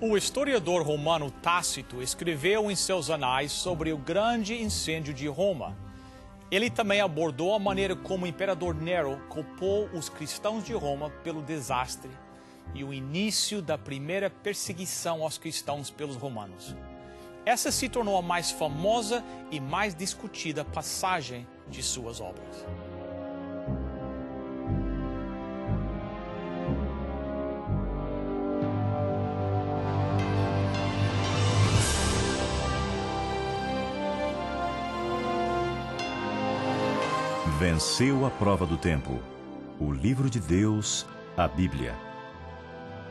O historiador romano Tácito escreveu em seus anais sobre o grande incêndio de Roma. Ele também abordou a maneira como o imperador Nero culpou os cristãos de Roma pelo desastre e o início da primeira perseguição aos cristãos pelos romanos. Essa se tornou a mais famosa e mais discutida passagem de suas obras. Venceu a prova do tempo. O livro de Deus, a Bíblia.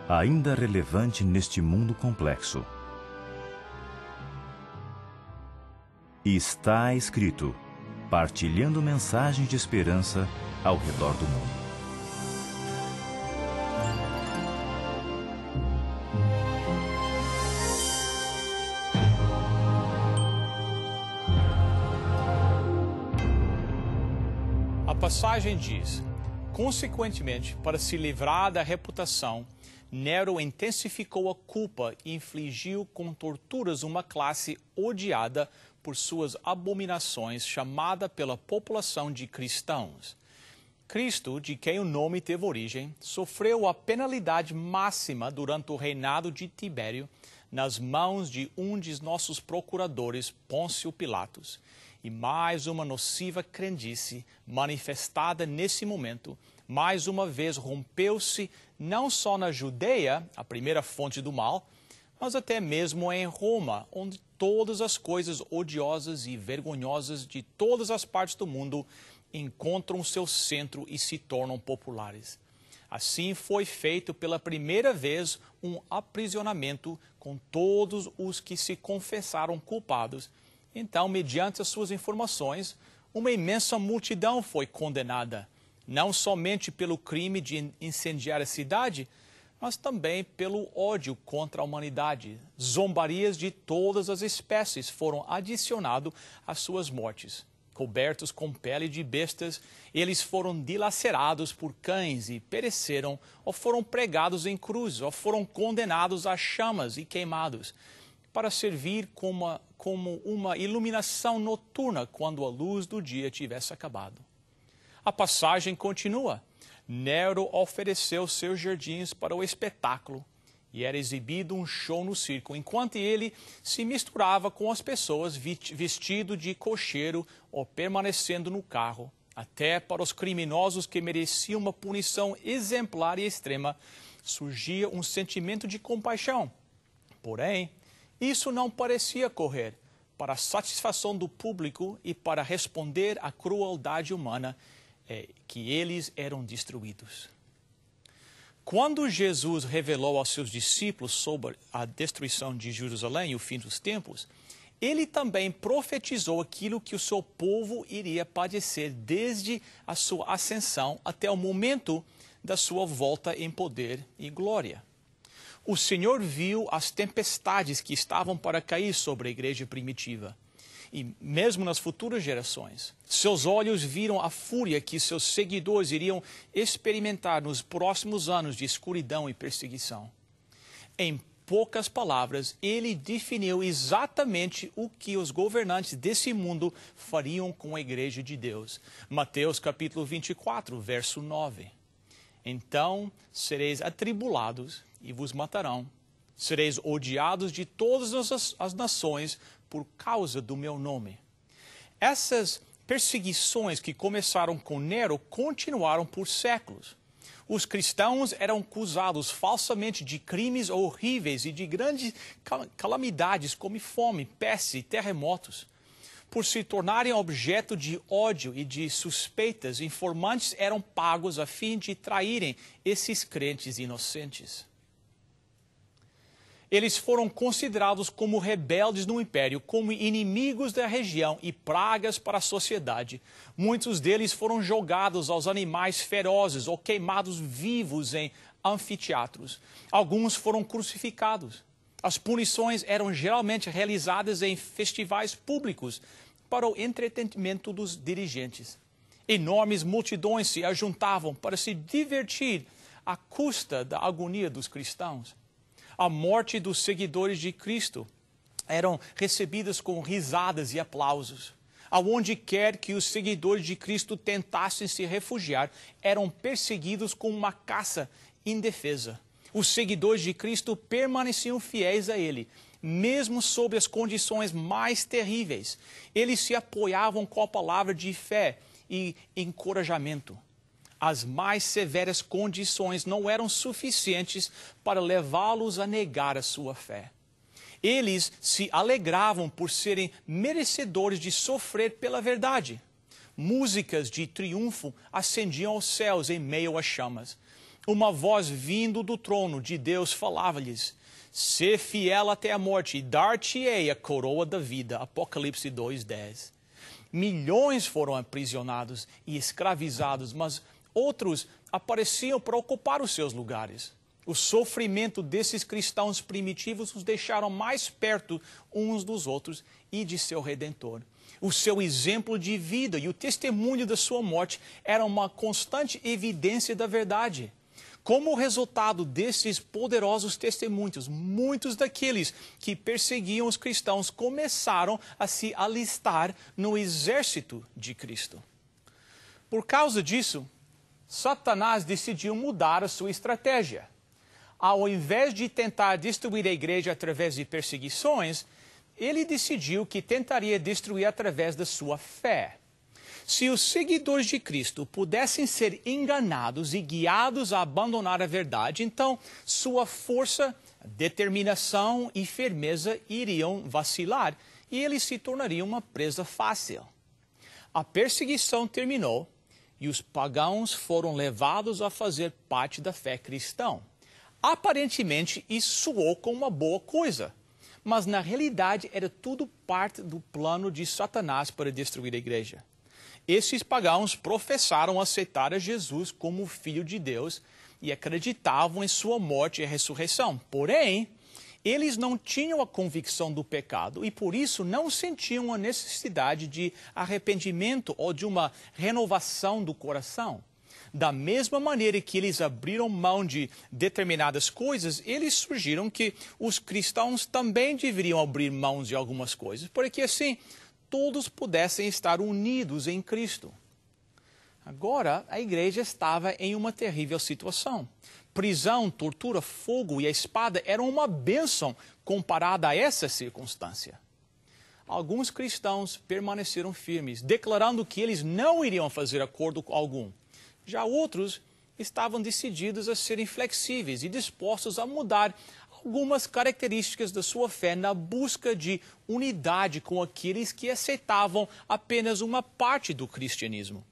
Ainda relevante neste mundo complexo. E está escrito, partilhando mensagens de esperança ao redor do mundo. A passagem diz: consequentemente, para se livrar da reputação, Nero intensificou a culpa e infligiu com torturas uma classe odiada por suas abominações, chamada pela população de cristãos. Cristo, de quem o nome teve origem, sofreu a penalidade máxima durante o reinado de Tibério, nas mãos de um de nossos procuradores, Pôncio Pilatos. E mais uma nociva crendice manifestada nesse momento, mais uma vez rompeu-se não só na Judeia, a primeira fonte do mal, mas até mesmo em Roma, onde todas as coisas odiosas e vergonhosas de todas as partes do mundo encontram seu centro e se tornam populares. Assim foi feito pela primeira vez um aprisionamento com todos os que se confessaram culpados. Então, mediante as suas informações, uma imensa multidão foi condenada, não somente pelo crime de incendiar a cidade, mas também pelo ódio contra a humanidade. Zombarias de todas as espécies foram adicionadas às suas mortes. Cobertos com pele de bestas, eles foram dilacerados por cães e pereceram, ou foram pregados em cruzes, ou foram condenados a chamas e queimados, para servir como uma iluminação noturna quando a luz do dia tivesse acabado. A passagem continua. Nero ofereceu seus jardins para o espetáculo e era exibido um show no circo, enquanto ele se misturava com as pessoas vestido de cocheiro ou permanecendo no carro. Até para os criminosos que mereciam uma punição exemplar e extrema, surgia um sentimento de compaixão. Porém, isso não parecia correr para a satisfação do público e para responder à crueldade humana que eles eram destruídos. Quando Jesus revelou aos seus discípulos sobre a destruição de Jerusalém e o fim dos tempos, ele também profetizou aquilo que o seu povo iria padecer desde a sua ascensão até o momento da sua volta em poder e glória. O Senhor viu as tempestades que estavam para cair sobre a igreja primitiva e mesmo nas futuras gerações. Seus olhos viram a fúria que seus seguidores iriam experimentar nos próximos anos de escuridão e perseguição. Em poucas palavras, ele definiu exatamente o que os governantes desse mundo fariam com a igreja de Deus. Mateus capítulo 24, verso 9. Então sereis atribulados e vos matarão. Sereis odiados de todas as nações por causa do meu nome. Essas perseguições que começaram com Nero continuaram por séculos. Os cristãos eram acusados falsamente de crimes horríveis e de grandes calamidades como fome, peste e terremotos. Por se tornarem objeto de ódio e de suspeitas, informantes eram pagos a fim de traírem esses crentes inocentes. Eles foram considerados como rebeldes no império, como inimigos da região e pragas para a sociedade. Muitos deles foram jogados aos animais ferozes ou queimados vivos em anfiteatros. Alguns foram crucificados. As punições eram geralmente realizadas em festivais públicos para o entretenimento dos dirigentes. Enormes multidões se ajuntavam para se divertir à custa da agonia dos cristãos. A morte dos seguidores de Cristo eram recebidas com risadas e aplausos. Aonde quer que os seguidores de Cristo tentassem se refugiar, eram perseguidos com uma caça indefesa. Os seguidores de Cristo permaneciam fiéis a Ele, mesmo sob as condições mais terríveis. Eles se apoiavam com a palavra de fé e encorajamento. As mais severas condições não eram suficientes para levá-los a negar a sua fé. Eles se alegravam por serem merecedores de sofrer pela verdade. Músicas de triunfo ascendiam aos céus em meio às chamas. Uma voz vindo do trono de Deus falava-lhes: "Sê fiel até a morte, e dar-te-ei a coroa da vida." Apocalipse 2:10. Milhões foram aprisionados e escravizados, mas outros apareciam para ocupar os seus lugares. O sofrimento desses cristãos primitivos os deixaram mais perto uns dos outros e de seu Redentor. O seu exemplo de vida e o testemunho da sua morte eram uma constante evidência da verdade. Como resultado desses poderosos testemunhos, muitos daqueles que perseguiam os cristãos começaram a se alistar no exército de Cristo. Por causa disso, Satanás decidiu mudar a sua estratégia. Ao invés de tentar destruir a igreja através de perseguições, ele decidiu que tentaria destruir através da sua fé. Se os seguidores de Cristo pudessem ser enganados e guiados a abandonar a verdade, então sua força, determinação e firmeza iriam vacilar e eles se tornariam uma presa fácil. A perseguição terminou e os pagãos foram levados a fazer parte da fé cristã. Aparentemente, isso soou como uma boa coisa, mas na realidade era tudo parte do plano de Satanás para destruir a igreja. Esses pagãos professaram aceitar a Jesus como o Filho de Deus e acreditavam em sua morte e ressurreição. Porém, eles não tinham a convicção do pecado e por isso não sentiam a necessidade de arrependimento ou de uma renovação do coração. Da mesma maneira que eles abriram mão de determinadas coisas, eles surgiram que os cristãos também deveriam abrir mão de algumas coisas, porque assim todos pudessem estar unidos em Cristo. Agora, a igreja estava em uma terrível situação. Prisão, tortura, fogo e a espada eram uma bênção comparada a essa circunstância. Alguns cristãos permaneceram firmes, declarando que eles não iriam fazer acordo algum. Já outros estavam decididos a serem flexíveis e dispostos a mudar algumas características da sua fé na busca de unidade com aqueles que aceitavam apenas uma parte do cristianismo.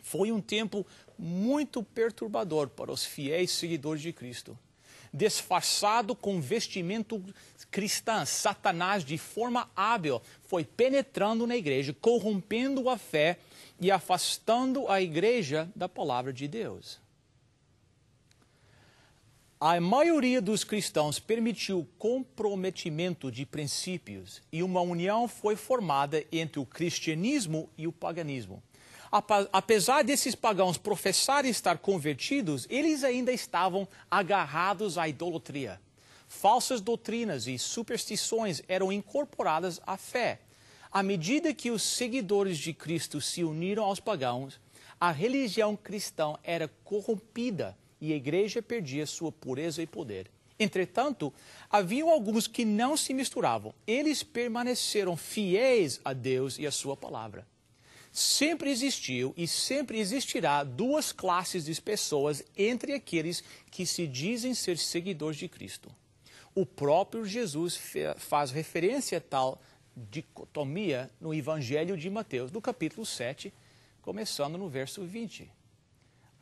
Foi um tempo muito perturbador para os fiéis seguidores de Cristo. Disfarçado com vestimento cristã, Satanás, de forma hábil, foi penetrando na igreja, corrompendo a fé e afastando a igreja da palavra de Deus. A maioria dos cristãos permitiu o comprometimento de princípios e uma união foi formada entre o cristianismo e o paganismo. Apesar desses pagãos professarem estar convertidos, eles ainda estavam agarrados à idolatria. Falsas doutrinas e superstições eram incorporadas à fé. À medida que os seguidores de Cristo se uniram aos pagãos, a religião cristã era corrompida e a igreja perdia sua pureza e poder. Entretanto, haviam alguns que não se misturavam. Eles permaneceram fiéis a Deus e a sua palavra. Sempre existiu e sempre existirá duas classes de pessoas entre aqueles que se dizem ser seguidores de Cristo. O próprio Jesus faz referência a tal dicotomia no Evangelho de Mateus, no capítulo 7, começando no verso 20.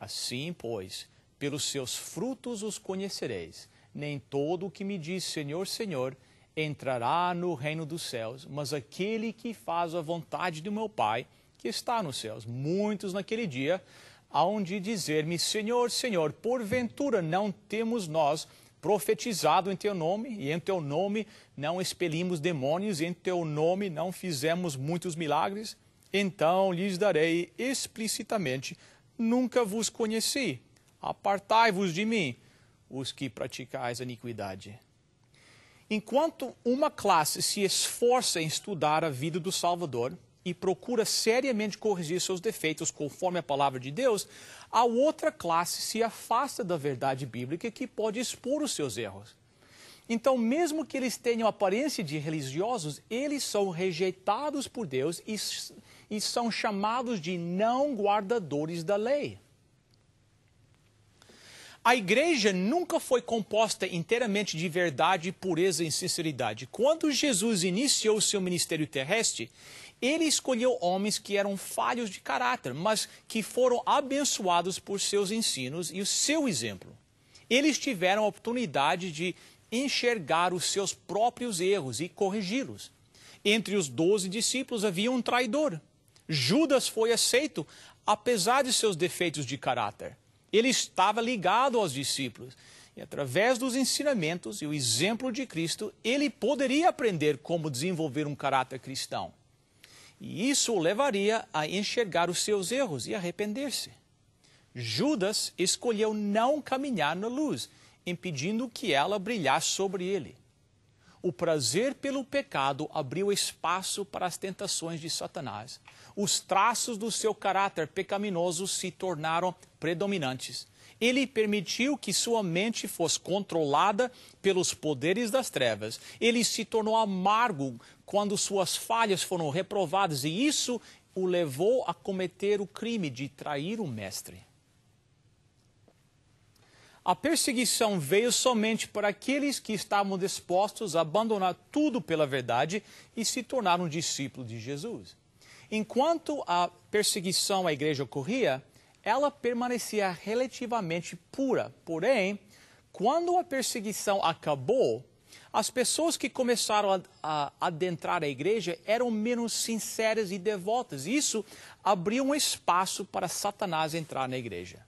Assim, pois, pelos seus frutos os conhecereis. Nem todo o que me diz Senhor, Senhor, entrará no reino dos céus, mas aquele que faz a vontade do meu Pai, que está nos céus. Muitos naquele dia hão de dizer-me, Senhor, Senhor, porventura não temos nós profetizado em teu nome, e em teu nome não expelimos demônios, e em teu nome não fizemos muitos milagres? Então lhes darei explicitamente, nunca vos conheci. Apartai-vos de mim, os que praticais a iniquidade. Enquanto uma classe se esforça em estudar a vida do Salvador e procura seriamente corrigir seus defeitos conforme a palavra de Deus, a outra classe se afasta da verdade bíblica que pode expor os seus erros. Então, mesmo que eles tenham aparência de religiosos, eles são rejeitados por Deus e são chamados de não guardadores da lei. A igreja nunca foi composta inteiramente de verdade, pureza e sinceridade. Quando Jesus iniciou seu ministério terrestre, ele escolheu homens que eram falhos de caráter, mas que foram abençoados por seus ensinos e o seu exemplo. Eles tiveram a oportunidade de enxergar os seus próprios erros e corrigi-los. Entre os 12 discípulos havia um traidor. Judas foi aceito, apesar de seus defeitos de caráter. Ele estava ligado aos discípulos. E através dos ensinamentos e o exemplo de Cristo, ele poderia aprender como desenvolver um caráter cristão. E isso o levaria a enxergar os seus erros e arrepender-se. Judas escolheu não caminhar na luz, impedindo que ela brilhasse sobre ele. O prazer pelo pecado abriu espaço para as tentações de Satanás. Os traços do seu caráter pecaminoso se tornaram predominantes. Ele permitiu que sua mente fosse controlada pelos poderes das trevas. Ele se tornou amargo quando suas falhas foram reprovadas, e isso o levou a cometer o crime de trair o mestre. A perseguição veio somente para aqueles que estavam dispostos a abandonar tudo pela verdade e se tornaram discípulos de Jesus. Enquanto a perseguição à igreja ocorria, ela permanecia relativamente pura. Porém, quando a perseguição acabou, as pessoas que começaram a adentrar a igreja eram menos sinceras e devotas. Isso abriu um espaço para Satanás entrar na igreja.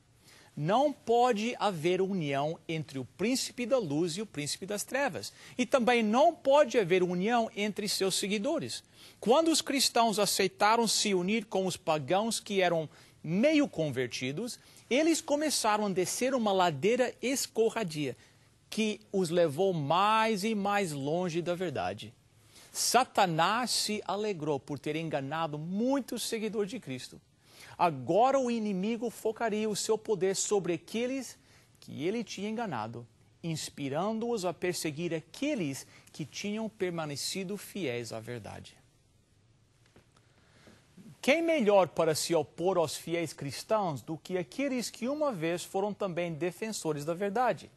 Não pode haver união entre o príncipe da luz e o príncipe das trevas. E também não pode haver união entre seus seguidores. Quando os cristãos aceitaram se unir com os pagãos que eram meio convertidos, eles começaram a descer uma ladeira escorradia que os levou mais e mais longe da verdade. Satanás se alegrou por ter enganado muitos seguidores de Cristo. Agora o inimigo focaria o seu poder sobre aqueles que ele tinha enganado, inspirando-os a perseguir aqueles que tinham permanecido fiéis à verdade. Quem melhor para se opor aos fiéis cristãos do que aqueles que uma vez foram também defensores da verdade?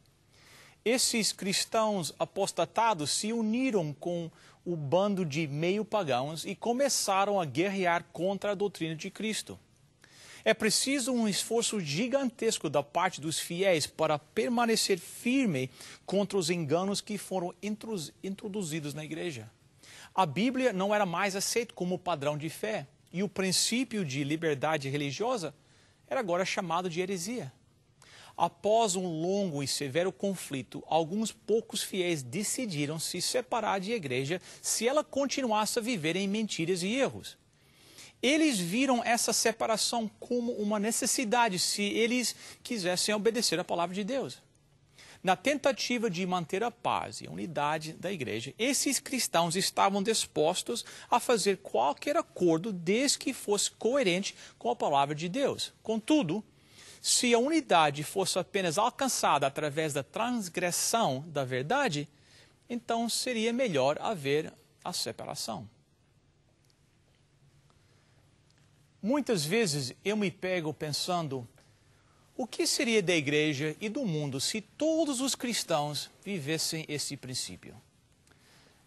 Esses cristãos apostatados se uniram com o bando de meio-pagãos e começaram a guerrear contra a doutrina de Cristo. É preciso um esforço gigantesco da parte dos fiéis para permanecer firme contra os enganos que foram introduzidos na igreja. A Bíblia não era mais aceita como padrão de fé, e o princípio de liberdade religiosa era agora chamado de heresia. Após um longo e severo conflito, alguns poucos fiéis decidiram se separar da igreja se ela continuasse a viver em mentiras e erros. Eles viram essa separação como uma necessidade se eles quisessem obedecer à palavra de Deus. Na tentativa de manter a paz e a unidade da igreja, esses cristãos estavam dispostos a fazer qualquer acordo desde que fosse coerente com a palavra de Deus. Contudo, se a unidade fosse apenas alcançada através da transgressão da verdade, então seria melhor haver a separação. Muitas vezes eu me pego pensando, o que seria da igreja e do mundo se todos os cristãos vivessem esse princípio?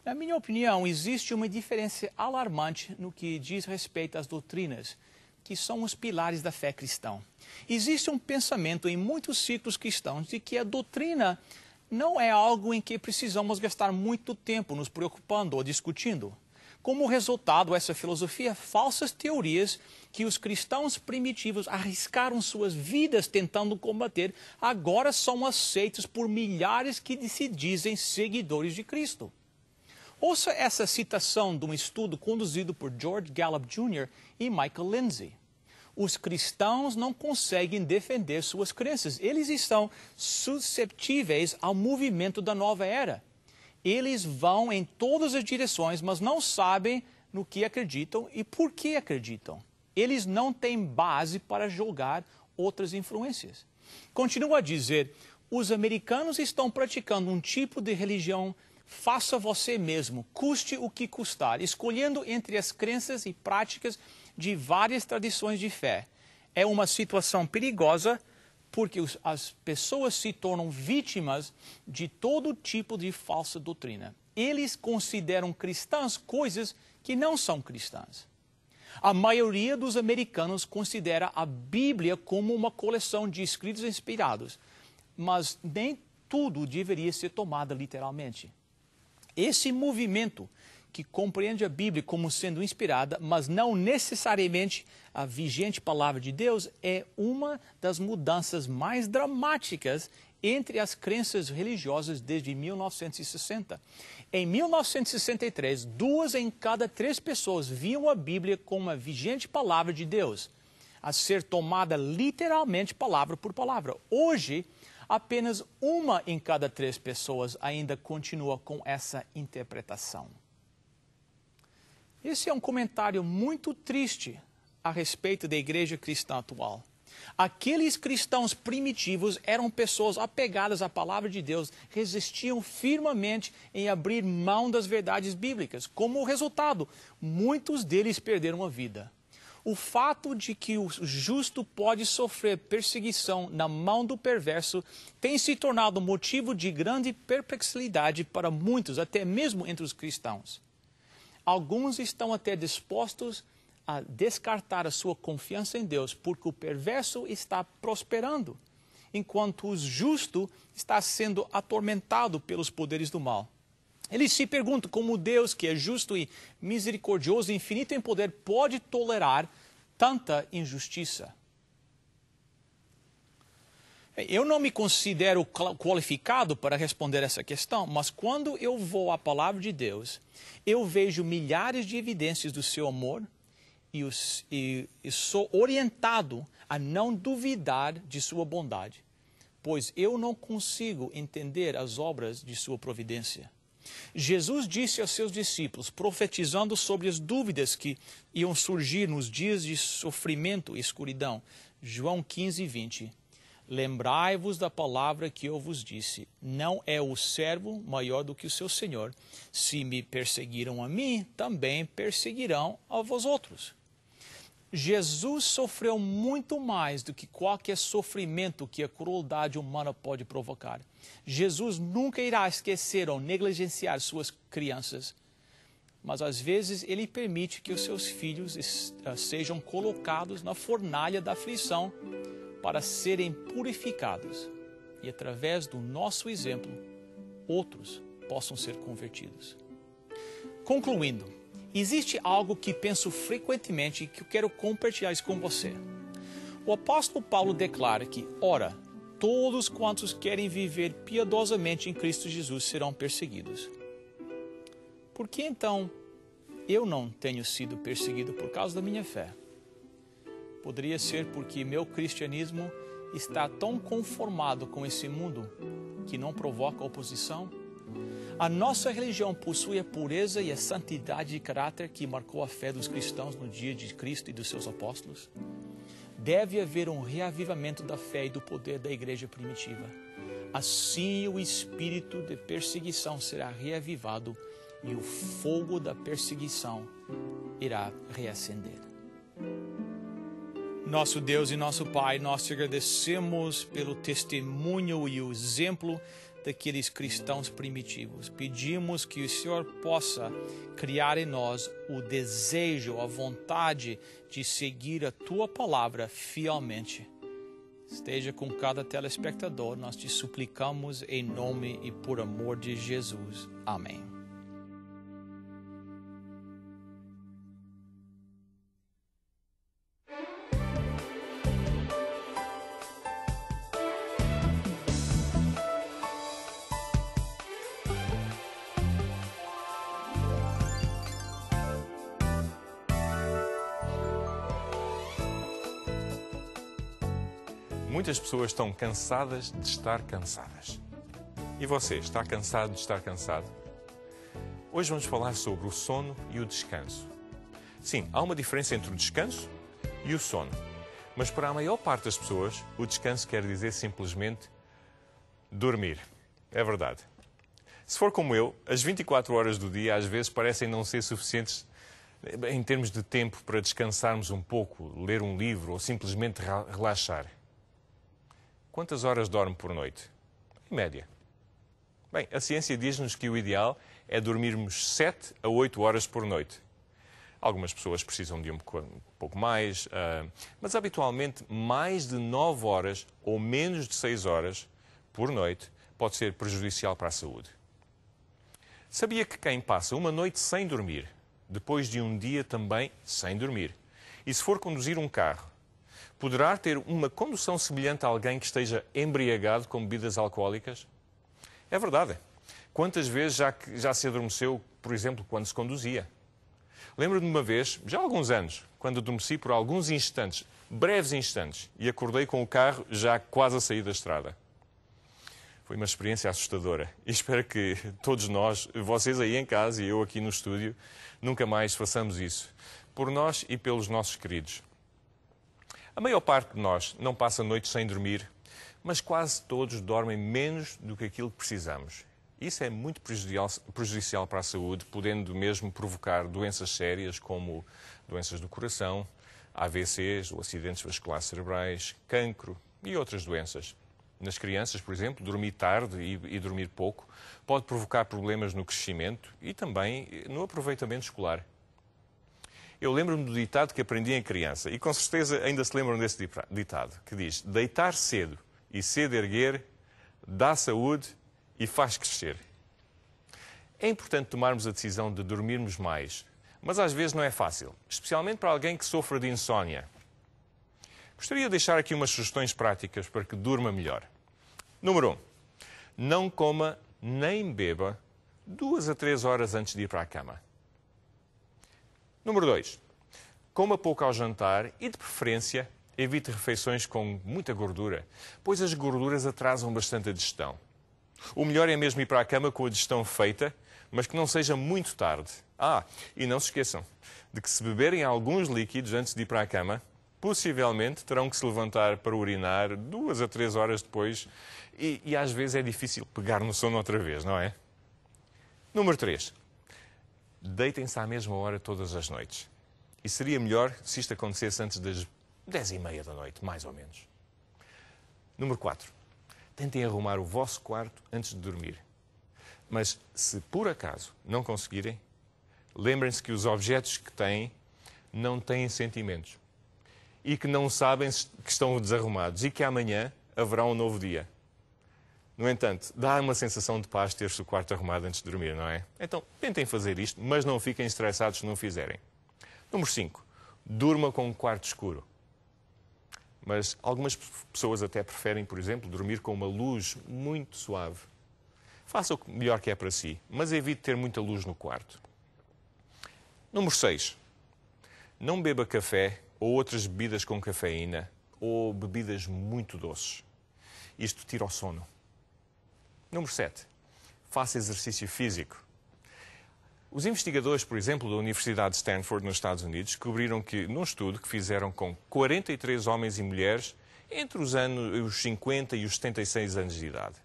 Na minha opinião, existe uma diferença alarmante no que diz respeito às doutrinas, que são os pilares da fé cristã. Existe um pensamento em muitos ciclos cristãos de que a doutrina não é algo em que precisamos gastar muito tempo nos preocupando ou discutindo. Como resultado dessa filosofia, falsas teorias que os cristãos primitivos arriscaram suas vidas tentando combater, agora são aceitos por milhares que se dizem seguidores de Cristo. Ouça essa citação de um estudo conduzido por George Gallup Jr. e Michael Lindsay. Os cristãos não conseguem defender suas crenças. Eles estão susceptíveis ao movimento da nova era. Eles vão em todas as direções, mas não sabem no que acreditam e por que acreditam. Eles não têm base para julgar outras influências. Continua a dizer, os americanos estão praticando um tipo de religião faça você mesmo, custe o que custar, escolhendo entre as crenças e práticas de várias tradições de fé. É uma situação perigosa porque as pessoas se tornam vítimas de todo tipo de falsa doutrina. Eles consideram cristãs coisas que não são cristãs. A maioria dos americanos considera a Bíblia como uma coleção de escritos inspirados, mas nem tudo deveria ser tomado literalmente. Esse movimento que compreende a Bíblia como sendo inspirada, mas não necessariamente a vigente palavra de Deus, é uma das mudanças mais dramáticas entre as crenças religiosas desde 1960. Em 1963, 2 em cada 3 pessoas viam a Bíblia como uma vigente palavra de Deus, a ser tomada literalmente palavra por palavra. Hoje, apenas 1 em cada 3 pessoas ainda continua com essa interpretação. Esse é um comentário muito triste a respeito da igreja cristã atual. Aqueles cristãos primitivos eram pessoas apegadas à palavra de Deus, resistiam firmemente em abrir mão das verdades bíblicas. Como resultado, muitos deles perderam a vida. O fato de que o justo pode sofrer perseguição na mão do perverso tem se tornado motivo de grande perplexidade para muitos, até mesmo entre os cristãos. Alguns estão até dispostos a descartar a sua confiança em Deus porque o perverso está prosperando, enquanto o justo está sendo atormentado pelos poderes do mal. Eles se perguntam como Deus, que é justo e misericordioso e infinito em poder, pode tolerar tanta injustiça. Eu não me considero qualificado para responder essa questão, mas quando eu vou à palavra de Deus, eu vejo milhares de evidências do seu amor e sou orientado a não duvidar de sua bondade, pois eu não consigo entender as obras de sua providência. Jesus disse aos seus discípulos, profetizando sobre as dúvidas que iam surgir nos dias de sofrimento e escuridão, João 15, 20, lembrai-vos da palavra que eu vos disse, não é o servo maior do que o seu senhor. Se me perseguiram a mim, também perseguirão a vós outros. Jesus sofreu muito mais do que qualquer sofrimento que a crueldade humana pode provocar. Jesus nunca irá esquecer ou negligenciar suas crianças, mas às vezes ele permite que os seus filhos sejam colocados na fornalha da aflição para serem purificados e, através do nosso exemplo, outros possam ser convertidos. Concluindo, existe algo que penso frequentemente e que eu quero compartilhar isso com você. O apóstolo Paulo declara que, ora, todos quantos querem viver piedosamente em Cristo Jesus serão perseguidos. Por que então eu não tenho sido perseguido por causa da minha fé? Poderia ser porque meu cristianismo está tão conformado com esse mundo que não provoca oposição? A nossa religião possui a pureza e a santidade de caráter que marcou a fé dos cristãos no dia de Cristo e dos seus apóstolos? Deve haver um reavivamento da fé e do poder da igreja primitiva. Assim o espírito de perseguição será reavivado e o fogo da perseguição irá reacender. Nosso Deus e nosso Pai, nós te agradecemos pelo testemunho e o exemplo daqueles cristãos primitivos. Pedimos que o Senhor possa criar em nós o desejo, a vontade de seguir a Tua palavra fielmente. Esteja com cada telespectador, nós te suplicamos em nome e por amor de Jesus. Amém. Muitas pessoas estão cansadas de estar cansadas. E você, está cansado de estar cansado? Hoje vamos falar sobre o sono e o descanso. Sim, há uma diferença entre o descanso e o sono. Mas para a maior parte das pessoas, o descanso quer dizer simplesmente dormir. É verdade. Se for como eu, as 24 horas do dia às vezes parecem não ser suficientes em termos de tempo para descansarmos um pouco, ler um livro ou simplesmente relaxar. Quantas horas dorme por noite? Em média. Bem, a ciência diz-nos que o ideal é dormirmos 7 a 8 horas por noite. Algumas pessoas precisam de um pouco mais, mas habitualmente mais de 9 horas ou menos de 6 horas por noite pode ser prejudicial para a saúde. Sabia que quem passa uma noite sem dormir, depois de um dia também sem dormir, e se for conduzir um carro, poderá ter uma condução semelhante a alguém que esteja embriagado com bebidas alcoólicas? É verdade. Quantas vezes já se adormeceu, por exemplo, quando se conduzia? Lembro-me de uma vez, já há alguns anos, quando adormeci por alguns instantes, breves instantes, e acordei com o carro já quase a sair da estrada. Foi uma experiência assustadora e espero que todos nós, vocês aí em casa e eu aqui no estúdio, nunca mais façamos isso, por nós e pelos nossos queridos. A maior parte de nós não passa noites sem dormir, mas quase todos dormem menos do que aquilo que precisamos. Isso é muito prejudicial para a saúde, podendo mesmo provocar doenças sérias como doenças do coração, AVCs ou acidentes vasculares cerebrais, cancro e outras doenças. Nas crianças, por exemplo, dormir tarde e dormir pouco pode provocar problemas no crescimento e também no aproveitamento escolar. Eu lembro-me do ditado que aprendi em criança e com certeza ainda se lembram desse ditado, que diz: deitar cedo e cedo erguer dá saúde e faz crescer. É importante tomarmos a decisão de dormirmos mais, mas às vezes não é fácil, especialmente para alguém que sofre de insónia. Gostaria de deixar aqui umas sugestões práticas para que durma melhor. Número 1. Não coma nem beba 2 a 3 horas antes de ir para a cama. Número 2. Coma pouco ao jantar e, de preferência, evite refeições com muita gordura, pois as gorduras atrasam bastante a digestão. O melhor é mesmo ir para a cama com a digestão feita, mas que não seja muito tarde. E não se esqueçam de que se beberem alguns líquidos antes de ir para a cama, possivelmente terão que se levantar para urinar 2 a 3 horas depois e às vezes é difícil pegar no sono outra vez, não é? Número 3. Deitem-se à mesma hora todas as noites. E seria melhor se isto acontecesse antes das 10h30 da noite, mais ou menos. Número 4. Tentem arrumar o vosso quarto antes de dormir. Mas se por acaso não conseguirem, lembrem-se que os objetos que têm não têm sentimentos. E que não sabem que estão desarrumados e que amanhã haverá um novo dia. No entanto, dá uma sensação de paz ter-se o quarto arrumado antes de dormir, não é? Então, tentem fazer isto, mas não fiquem estressados se não fizerem. Número 5. Durma com um quarto escuro. Mas algumas pessoas até preferem, por exemplo, dormir com uma luz muito suave. Faça o melhor que é para si, mas evite ter muita luz no quarto. Número 6. Não beba café ou outras bebidas com cafeína ou bebidas muito doces. Isto tira o sono. Número 7. Faça exercício físico. Os investigadores, por exemplo, da Universidade de Stanford, nos Estados Unidos, descobriram que, num estudo que fizeram com 43 homens e mulheres entre os 50 e os 76 anos de idade,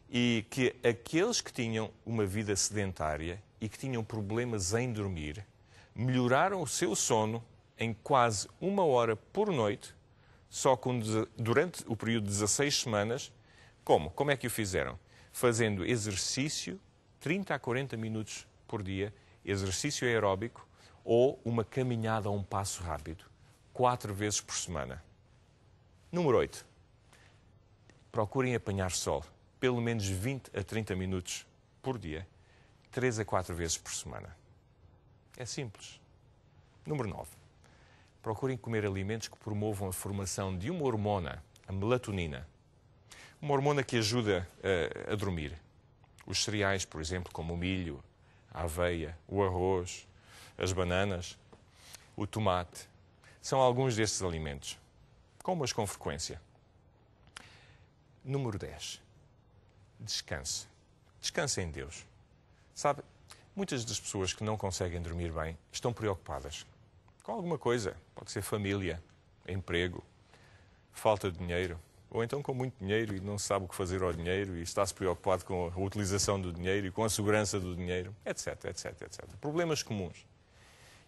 e que aqueles que tinham uma vida sedentária e que tinham problemas em dormir, melhoraram o seu sono em quase 1 hora por noite, só durante o período de 16 semanas. Como? Como é que o fizeram? Fazendo exercício 30 a 40 minutos por dia, exercício aeróbico ou uma caminhada a um passo rápido, 4 vezes por semana. Número 8. Procurem apanhar sol, pelo menos 20 a 30 minutos por dia, 3 a 4 vezes por semana. É simples. Número 9. Procurem comer alimentos que promovam a formação de uma hormona, a melatonina. Uma hormona que ajuda a dormir. Os cereais, por exemplo, como o milho, a aveia, o arroz, as bananas, o tomate, são alguns destes alimentos. Coma-os com frequência. Número 10. Descanse. Descanse em Deus. Sabe, Muitas das pessoas que não conseguem dormir bem estão preocupadas com alguma coisa. Pode ser família, emprego, falta de dinheiro, ou então com muito dinheiro e não sabe o que fazer ao dinheiro e está-se preocupado com a utilização do dinheiro e com a segurança do dinheiro, etc, etc, etc. Problemas comuns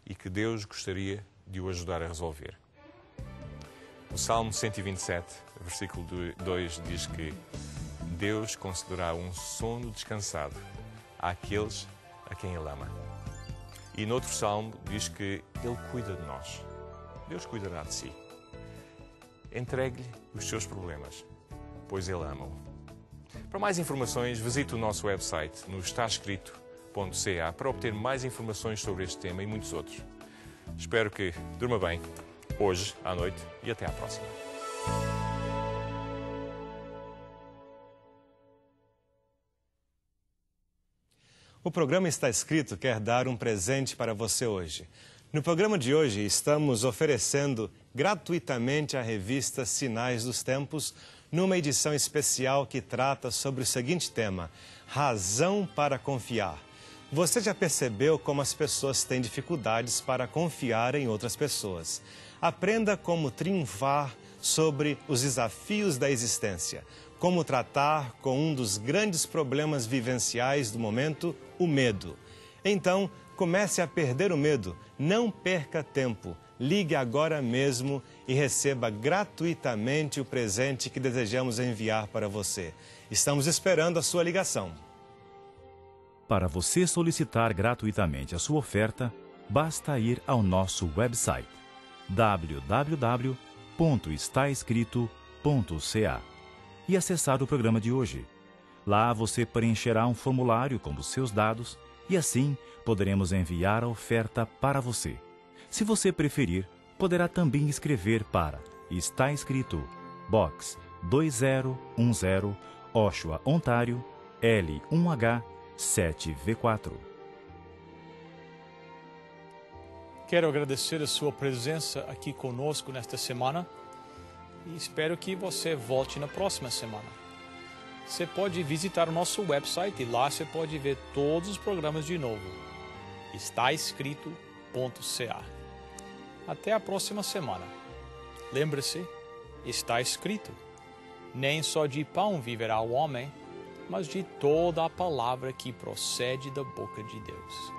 e que Deus gostaria de o ajudar a resolver. O Salmo 127, versículo 2, diz que Deus concederá um sono descansado àqueles a quem Ele ama. E noutro salmo diz que Ele cuida de nós. Deus cuidará de si. Entregue-lhe os seus problemas, pois Ele ama-o. Para mais informações, visite o nosso website no estaescrito.ca para obter mais informações sobre este tema e muitos outros. Espero que durma bem, hoje, à noite, e até à próxima. O programa Está Escrito quer dar um presente para você hoje. No programa de hoje, estamos oferecendo gratuitamente a revista Sinais dos Tempos, numa edição especial que trata sobre o seguinte tema: razão para confiar. Você já percebeu como as pessoas têm dificuldades para confiar em outras pessoas? Aprenda como triunfar sobre os desafios da existência. Como tratar com um dos grandes problemas vivenciais do momento, o medo. Então, comece a perder o medo. Não perca tempo. Ligue agora mesmo e receba gratuitamente o presente que desejamos enviar para você. Estamos esperando a sua ligação. Para você solicitar gratuitamente a sua oferta, basta ir ao nosso website www.estaescrito.ca e acessar o programa de hoje. Lá você preencherá um formulário com os seus dados e assim poderemos enviar a oferta para você. Se você preferir, poderá também escrever para Está Escrito, Box 2010, Oshawa, Ontário, L1H 7V4. Quero agradecer a sua presença aqui conosco nesta semana e espero que você volte na próxima semana. Você pode visitar o nosso website e lá você pode ver todos os programas de novo. estaescrito.ca. Até a próxima semana. Lembre-se, está escrito: nem só de pão viverá o homem, mas de toda a palavra que procede da boca de Deus.